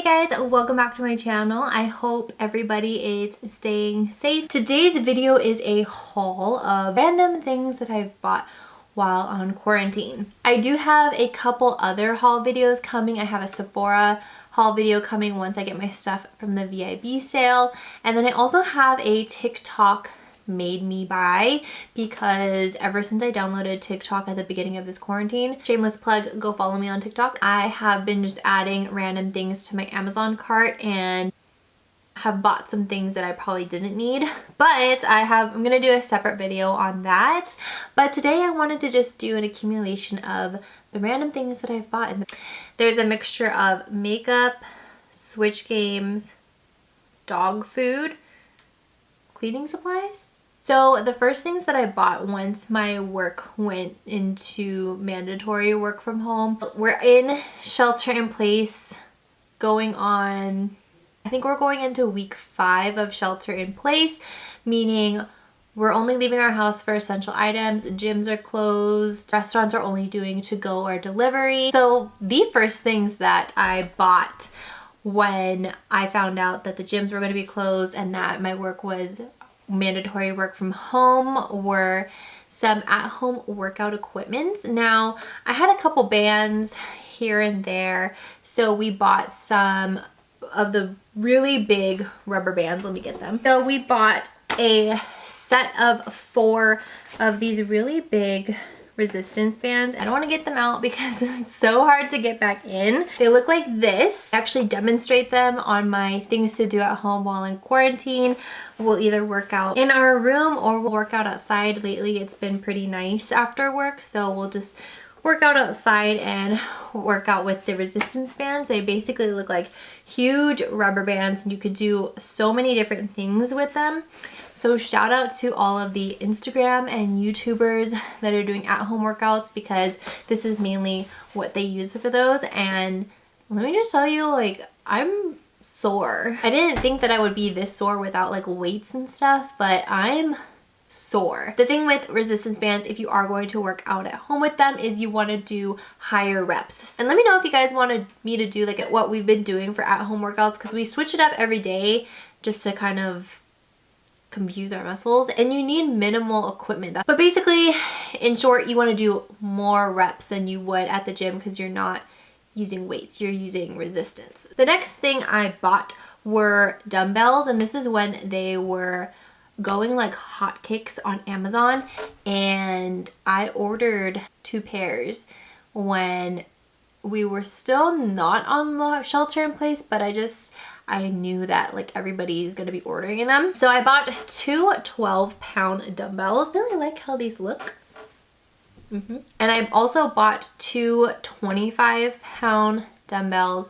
Hey guys, welcome back to my channel. I hope everybody is staying safe. Today's video is a haul of random things that I've bought while on quarantine. I do have a couple other haul videos coming. I have a Sephora haul video coming once I get my stuff from the VIB sale. And then I also have a TikTok made me buy because ever since I downloaded TikTok at the beginning of this quarantine, shameless plug, go follow me on TikTok, I have been just adding random things to my Amazon cart and have bought some things that I probably didn't need, but I'm gonna do a separate video on that. But today I wanted to just do an accumulation of the random things that I've bought. There's a mixture of makeup, Switch games, dog food, cleaning supplies. So the first things that I bought once my work went into mandatory work from home, we're in shelter in place going on, I think we're going into week 5 of shelter in place, meaning we're only leaving our house for essential items, gyms are closed, restaurants are only doing to-go or delivery. So the first things that I bought when I found out that the gyms were going to be closed and that my work was mandatory work from home were some at-home workout equipment. Now, I had a couple bands here and there, so we bought some of the really big rubber bands. Let me get them. So we bought a set of 4 of these really big resistance bands. I don't want to get them out because it's so hard to get back in. They look like this. I actually demonstrate them on my things to do at home while in quarantine. We'll either work out in our room or we'll work out outside. Lately it's been pretty nice after work, so we'll just work out outside and work out with the resistance bands. They basically look like huge rubber bands and you could do so many different things with them. So shout out to all of the Instagram and YouTubers that are doing at-home workouts because this is mainly what they use for those. And let me just tell you, like, I'm sore. I didn't think that I would be this sore without like weights and stuff, but I'm sore. The thing with resistance bands, if you are going to work out at home with them, is you want to do higher reps. And let me know if you guys wanted me to do like what we've been doing for at-home workouts, because we switch it up every day just to kind of confuse our muscles, and you need minimal equipment. But basically, in short, you want to do more reps than you would at the gym because you're not using weights, you're using resistance. The next thing I bought were dumbbells, and this is when they were going like hotcakes on Amazon, and I ordered 2 pairs when we were still not on the shelter in place, but I knew that like everybody's gonna be ordering them. So I bought 2 12-pound dumbbells. I really like how these look. And I also bought 2 25-pound dumbbells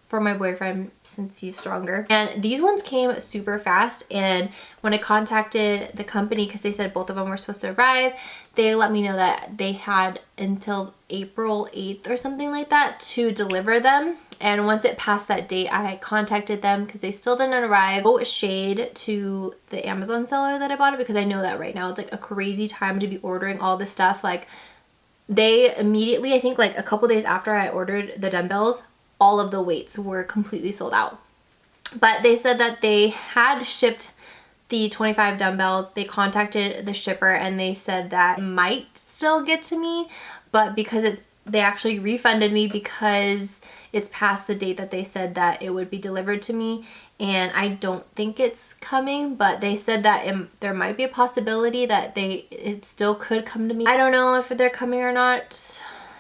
for my boyfriend since he's stronger. And these ones came super fast, and when I contacted the company, because they said both of them were supposed to arrive, they let me know that they had until April 8th or something like that to deliver them. And once it passed that date, I contacted them because they still didn't arrive. No shade to the Amazon seller that I bought it, because I know that right now it's like a crazy time to be ordering all this stuff. Like, they immediately, I think like a couple days after I ordered the dumbbells, all of the weights were completely sold out. But they said that they had shipped the 25 dumbbells. They contacted the shipper and they said that it might still get to me, but because they actually refunded me because it's past the date that they said that it would be delivered to me, and I don't think it's coming, but they said that there might be a possibility that it still could come to me. I don't know if they're coming or not.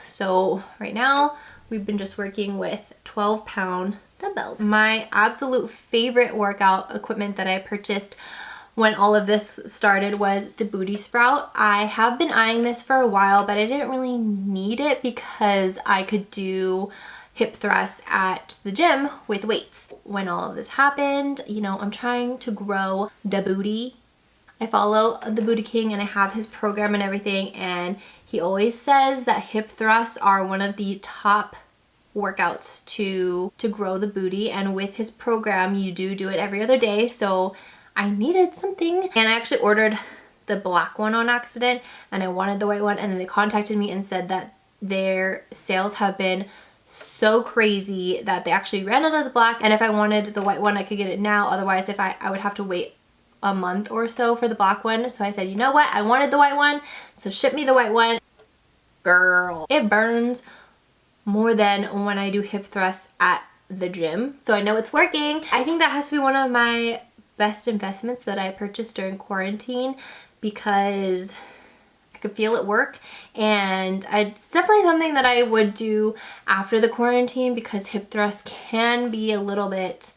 So right now we've been just working with 12-pound dumbbells. My absolute favorite workout equipment that I purchased when all of this started was the Booty Sprout. I have been eyeing this for a while, but I didn't really need it because I could do hip thrusts at the gym with weights. When all of this happened, you know, I'm trying to grow the booty. I follow the Booty King and I have his program and everything, and he always says that hip thrusts are one of the top workouts to grow the booty, and with his program you do it every other day, so I needed something. And I actually ordered the black one on accident and I wanted the white one, and then they contacted me and said that their sales have been so crazy that they actually ran out of the black, and if I wanted the white one I could get it now. Otherwise, if I would have to wait a month or so for the black one. So I said, you know what, I wanted the white one, so ship me the white one. Girl, it burns more than when I do hip thrusts at the gym, so I know it's working. I think that has to be one of my best investments that I purchased during quarantine, because I could feel it work, and it's definitely something that I would do after the quarantine, because hip thrusts can be a little bit,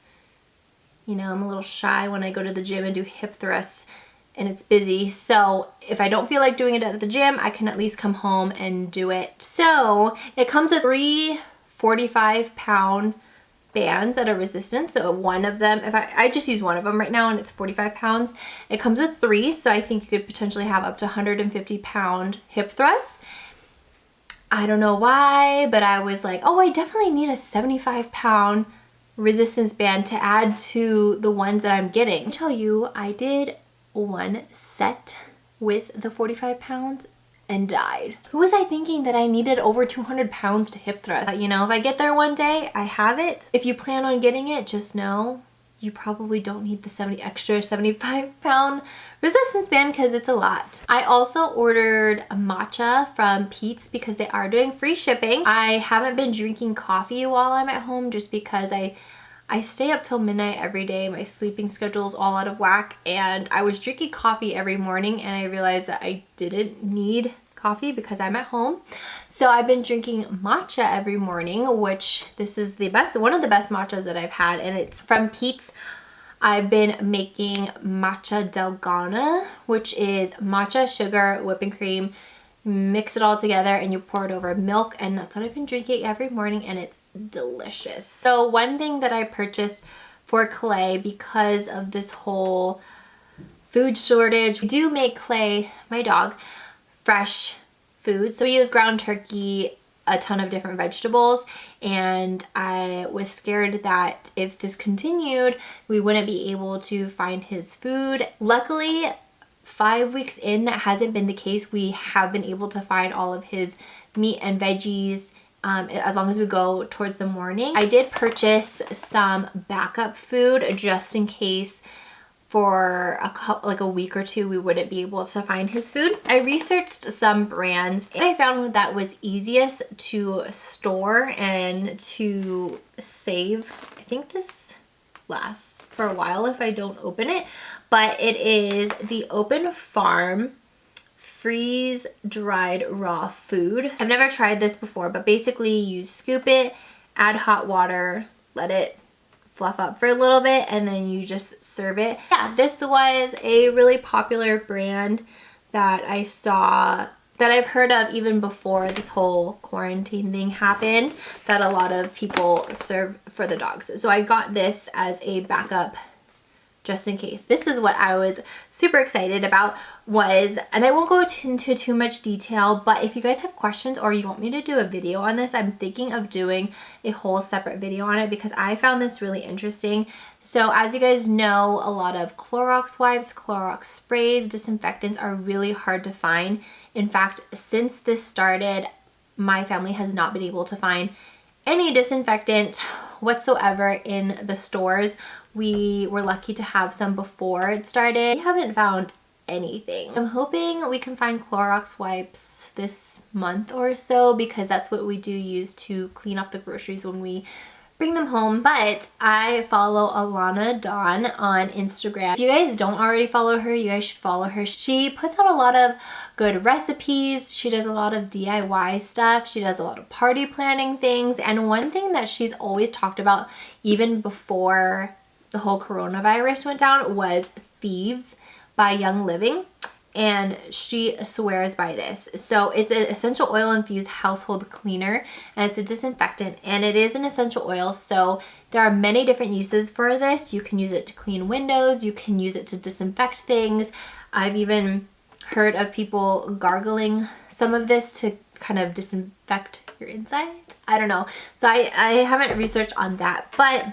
you know, I'm a little shy when I go to the gym and do hip thrusts and it's busy. So if I don't feel like doing it at the gym, I can at least come home and do it. So it comes with 3 45-pound bands that are resistant. So one of them, if I just use one of them right now and it's 45 pounds, it comes with 3. So I think you could potentially have up to 150-pound hip thrusts. I don't know why, but I was like, oh, I definitely need a 75-pound resistance band to add to the ones that I'm getting. I tell you, I did one set with the 45 pounds and died. Who was I thinking that I needed over 200 pounds to hip thrust? You know, if I get there one day, I have it. If you plan on getting it, just know you probably don't need the extra 75-pound resistance band, because it's a lot. I also ordered a matcha from Pete's because they are doing free shipping. I haven't been drinking coffee while I'm at home just because I stay up till midnight every day. My sleeping schedule's all out of whack, and I was drinking coffee every morning and I realized that I didn't need coffee because I'm at home. So I've been drinking matcha every morning, which this is the best, one of the best matchas that I've had, and it's from Pete's. I've been making matcha delgana, which is matcha, sugar, whipping cream, mix it all together and you pour it over milk, and that's what I've been drinking every morning, and it's delicious. So one thing that I purchased for Clay, because of this whole food shortage, we do make Clay, my dog, fresh food. So we use ground turkey, a ton of different vegetables, and I was scared that if this continued, we wouldn't be able to find his food. Luckily, 5 weeks in, that hasn't been the case. We have been able to find all of his meat and veggies as long as we go towards the morning. I did purchase some backup food just in case for like a week or two we wouldn't be able to find his food. I researched some brands and I found that was easiest to store and to save. I think this lasts for a while if I don't open it, but it is the Open Farm freeze dried raw food. I've never tried this before, but basically you scoop it, add hot water, let it fluff up for a little bit, and then you just serve it. Yeah, this was a really popular brand that I saw, that I've heard of even before this whole quarantine thing happened, that a lot of people serve for the dogs. So I got this as a backup just in case. This is what I was super excited about was, and I won't go into too much detail, but if you guys have questions or you want me to do a video on this, I'm thinking of doing a whole separate video on it because I found this really interesting. So as you guys know, a lot of Clorox wipes, Clorox sprays, disinfectants are really hard to find. In fact, since this started, my family has not been able to find any disinfectant whatsoever in the stores. We were lucky to have some before it started. We haven't found anything. I'm hoping we can find Clorox wipes this month or so because that's what we do use to clean up the groceries when we bring them home. But I follow Alana Dawn on Instagram. If you guys don't already follow her, you guys should follow her. She puts out a lot of good recipes. She does a lot of DIY stuff. She does a lot of party planning things. And one thing that she's always talked about, even before the whole coronavirus went down, was Thieves by Young Living. And she swears by this. So it's an essential oil infused household cleaner, and it's a disinfectant, and it is an essential oil. So there are many different uses for this. You can use it to clean windows. You can use it to disinfect things. I've even heard of people gargling some of this to kind of disinfect your insides. I don't know. So I haven't researched on that, but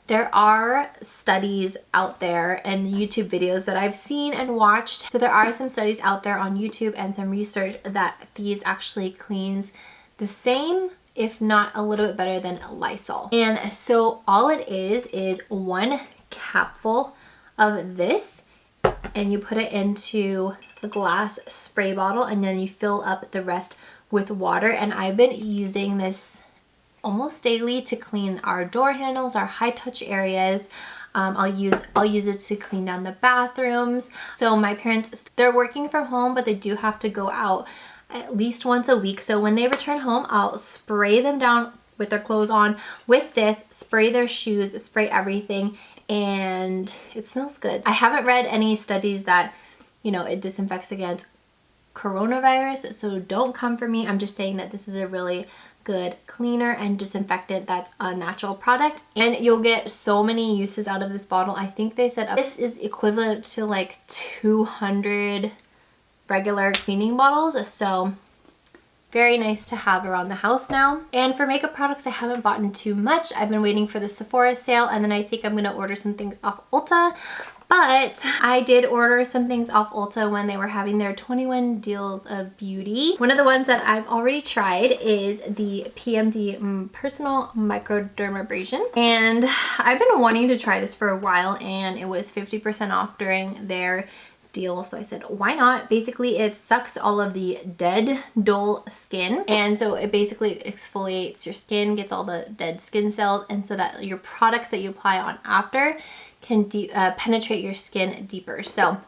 there are studies out there and YouTube videos that I've seen and watched. So there are some studies out there on YouTube and some research that Thieves actually cleans the same, if not a little bit better than Lysol. And so all it is 1 capful of this, and you put it into a glass spray bottle, and then you fill up the rest with water. And I've been using this almost daily to clean our door handles, our high touch areas. I'll use it to clean down the bathrooms. So my parents, they're working from home, but they do have to go out at least once a week. So when they return home, I'll spray them down with their clothes on with this, spray their shoes, spray everything, and it smells good. I haven't read any studies that, you know, it disinfects against coronavirus, so don't come for me. I'm just saying that this is a really good cleaner and disinfectant that's a natural product, and you'll get so many uses out of this bottle. I think they said this is equivalent to like 200 regular cleaning bottles, so very nice to have around the house now. And for makeup products, I haven't bought too much. I've been waiting for the Sephora sale, and then I think I'm gonna order some things off Ulta. But I did order some things off Ulta when they were having their 21 deals of beauty. One of the ones that I've already tried is the PMD Personal Microdermabrasion. And I've been wanting to try this for a while, and it was 50% off during their deal, so I said why not. Basically it sucks all of the dead dull skin, and so it basically exfoliates your skin, gets all the dead skin cells, and so that your products that you apply on after can penetrate your skin deeper. So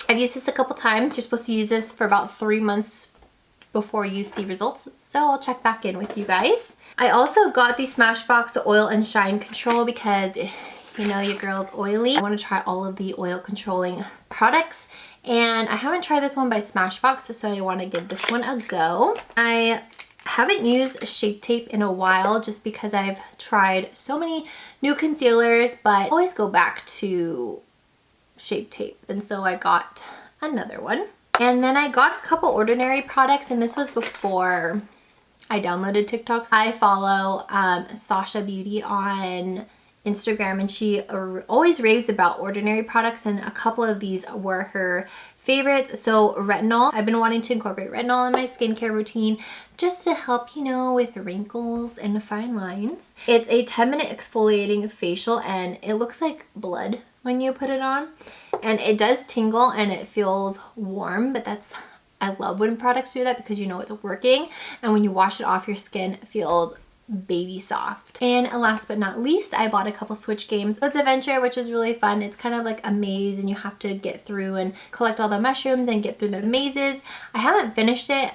I've used this a couple times. You're supposed to use this for about 3 months before you see results, so I'll check back in with you guys. I also got the Smashbox Oil and Shine Control because, you know, your girl's oily. I want to try all of the oil controlling products, and I haven't tried this one by Smashbox, so I want to give this one a go. I haven't used Shape Tape in a while just because I've tried so many new concealers, but I always go back to Shape Tape, and so I got another one. And then I got a couple Ordinary products, and this was before I downloaded TikToks. I follow Sasha Beauty on Instagram, and she always raves about Ordinary products, and a couple of these were her favorites. So Retinol, I've been wanting to incorporate Retinol in my skincare routine just to help, you know, with wrinkles and fine lines. It's a 10-minute exfoliating facial, and it looks like blood when you put it on, and it does tingle and it feels warm, but I love when products do that because you know it's working, and when you wash it off, your skin feels baby soft. And last but not least, I bought a couple Switch games. It's Adventure, which is really fun. It's kind of like a maze, and you have to get through and collect all the mushrooms and get through the mazes. I haven't finished it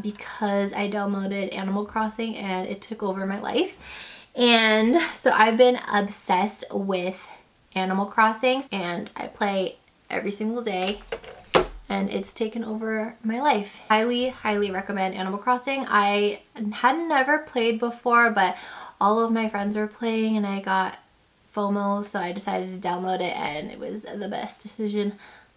because I downloaded Animal Crossing and it took over my life, and so I've been obsessed with Animal Crossing, and I play every single day, and it's taken over my life. Highly recommend Animal Crossing. I had never played before, but all of my friends were playing, and I got FOMO, so I decided to download it, and it was the best decision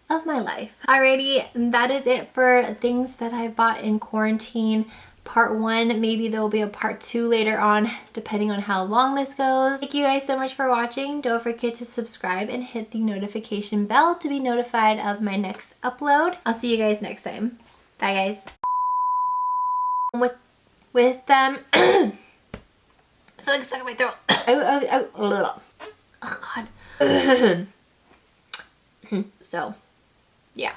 of my life. Alrighty, that is it for things that I bought in quarantine. Part 1, maybe there will be a part 2 later on, depending on how long this goes. Thank you guys so much for watching. Don't forget to subscribe and hit the notification bell to be notified of my next upload. I'll see you guys next time. Bye guys. With so like stuck in my throat. Oh god. So yeah.